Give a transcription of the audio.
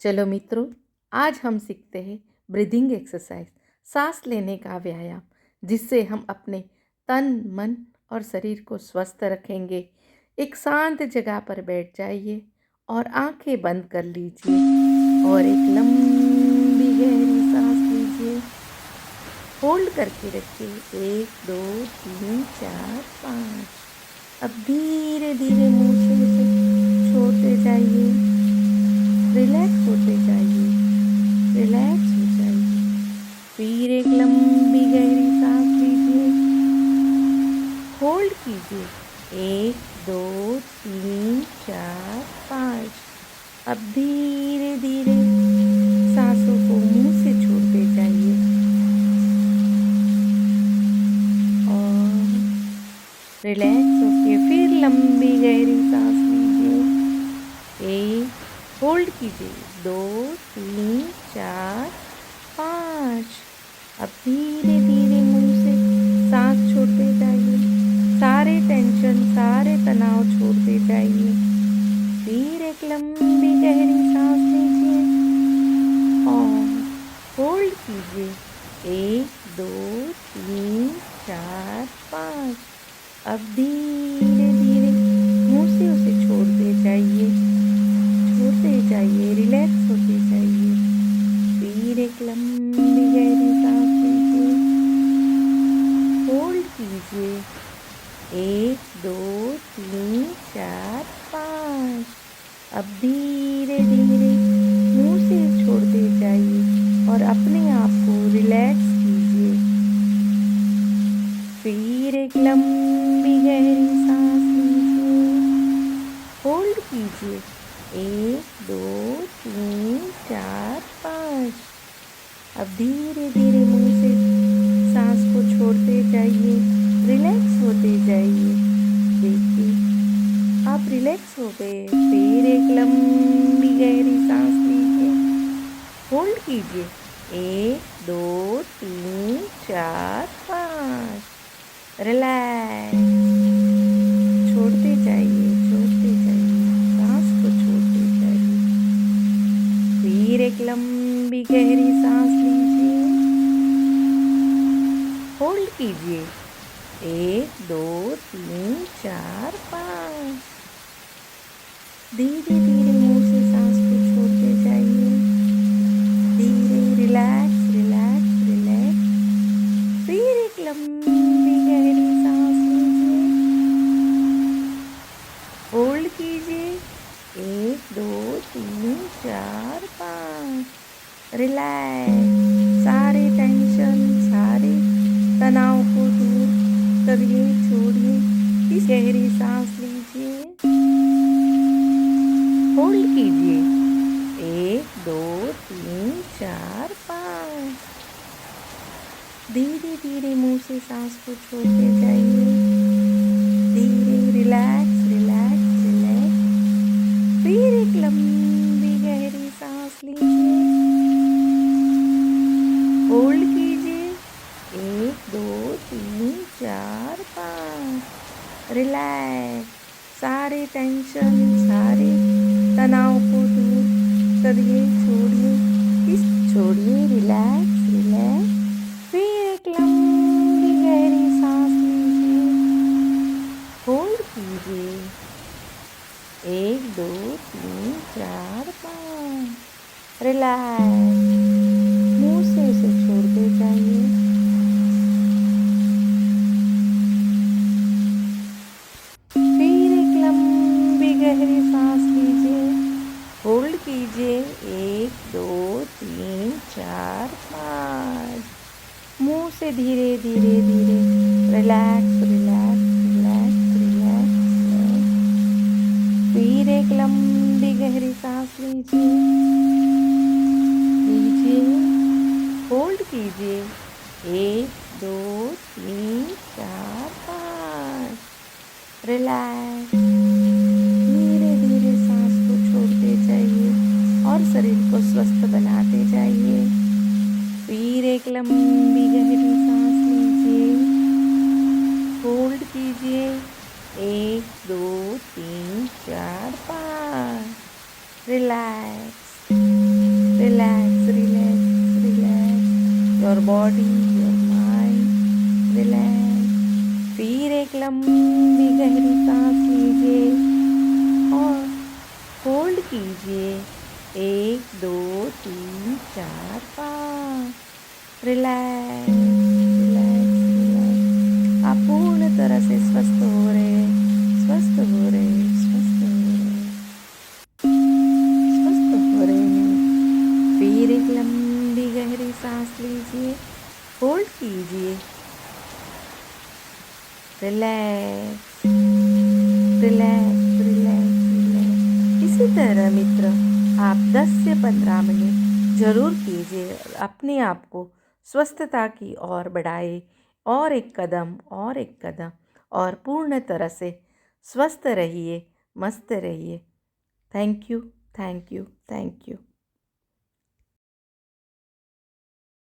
चलो मित्रों, आज हम सीखते हैं ब्रीदिंग एक्सरसाइज, सांस लेने का व्यायाम, जिससे हम अपने तन, मन और शरीर को स्वस्थ रखेंगे। एक शांत जगह पर बैठ जाइए और आंखें बंद कर लीजिए और एक लंबी गहरी सांस लीजिए। होल्ड करके रखिए 1 2 3 4 5। अब धीरे धीरे मुंह से उसे छोड़ते जाइए। रिलैक्स होते जाइए, रिलैक्स हो जाइए। फिर एक लंबी गहरी सांस लीजिए। होल्ड कीजिए 1 2 3 4 5। अब धीरे धीरे सांसों को मुंह से छोड़ते जाइए और रिलैक्स होके फिर लंबी गहरी सांस लीजिए। 1, होल्ड कीजिए 2 3 4 5। अब धीरे धीरे मुंह से सांस छोड़ते जाइए। सारे टेंशन, सारे तनाव छोड़ते जाइए। फिर एक लंबी गहरी सांस लीजिए और होल्ड कीजिए 1 2 3 4 5। अब धीरे धीरे मुंह से उसे छोड़ते जाइए, छोड़ते जाइए, रिलैक्स होते जाइए। फिर एक लंबी गहरी सांस लीजिए। होल्ड कीजिए 1 2 3 4 5। अब धीरे धीरे मुंह से छोड़ते जाइए और अपने आप को रिलैक्स कीजिए। फिर एक लंबी गहरी सांस लीजिए। होल्ड कीजिए 1 2 3 4 5। अब धीरे धीरे मुंह से सांस को छोड़ते जाइए, रिलैक्स होते जाइए। देखिए, आप रिलैक्स हो गए। फिर एक लंबी गहरी सांस लीजिए। होल्ड कीजिए 1 2 3 4 5। रिलैक्स, छोड़ते जाइए, छोड़ते जाइए, सांस को छोड़ते जाइए। फिर एक लंबी गहरी सांस लीजिए। होल्ड कीजिए 1 2 3 4 5। धीरे धीरे मुंह से सांस को छोड़ते जाइए। धीरे, रिलैक्स रिलैक्स रिलैक्स। फिर एक लंबी गहरी सांस लीजिए। होल्ड कीजिए 1 2 3 4 5। रिलैक्स, सारे टेंशन, सारे तनाव को दूर करिए, छोड़िए। इस गहरी सांस लीजिए। होल्ड कीजिए 1 2 3 4 5। धीरे धीरे मुंह से सांस को छोड़ते जाइए। धीरे, रिलैक्स रिलैक्स रिलैक्स। फिर एक लंबी गहरी सांस लीजिए। होल्ड कीजिए 1 2 3 4 5। रिलैक्स, सारे टेंशन, सारे तनाव को दूर करिए, छोड़िए। छोड़िए, रिलैक्स रिलैक्स। फिर एक लंबी गहरी सांस लीजिए। होल्ड कीजिए 1 2 3 4 5। रिलैक्स, मुंह से उसे छोड़ते जाइए। फिर एक लंबी गहरी सांस लीजिए। होल्ड कीजिए 1 2 3 4 5। मुंह से धीरे धीरे धीरे रिलैक्स रिलैक्स रिलैक्स रिलैक्स। फिर एक लंबी गहरी सांस लीजिए। होल्ड कीजिए 1 2 3 4 5। रिलैक्स, धीरे धीरे सांस को छोड़ते जाइए और शरीर को स्वस्थ बनाते जाइए। फिर एक लंबी गहरी सांस लीजिए। होल्ड कीजिए 1 2 3 4 5। Relax, Relax, relax, relax. Your body, your mind, relax. फिर एक लंबी गहरी सांस लीजिए और होल्ड कीजिए। 1 2 3 4 5। Relax, relax, relax. आप पूर्ण तरह से स्वस्थ हो रहे हैं, स्वस्थ हो रहे हैं, स्वस्थ हो रहे हैं, स्वस्थ हो रहे हैं। फिर एक लंबी गहरी सांस लीजिए, होल्ड कीजिए। Relax, relax, relax, relax. इसी तरह मित्र आप 10 से 15 मिनट जरूर कीजिए। अपने आप को स्वस्थता की ओर बढ़ाए, और एक कदम, और एक कदम, और पूर्ण तरह से स्वस्थ रहिए, मस्त रहिए। Thank you, thank you, thank you.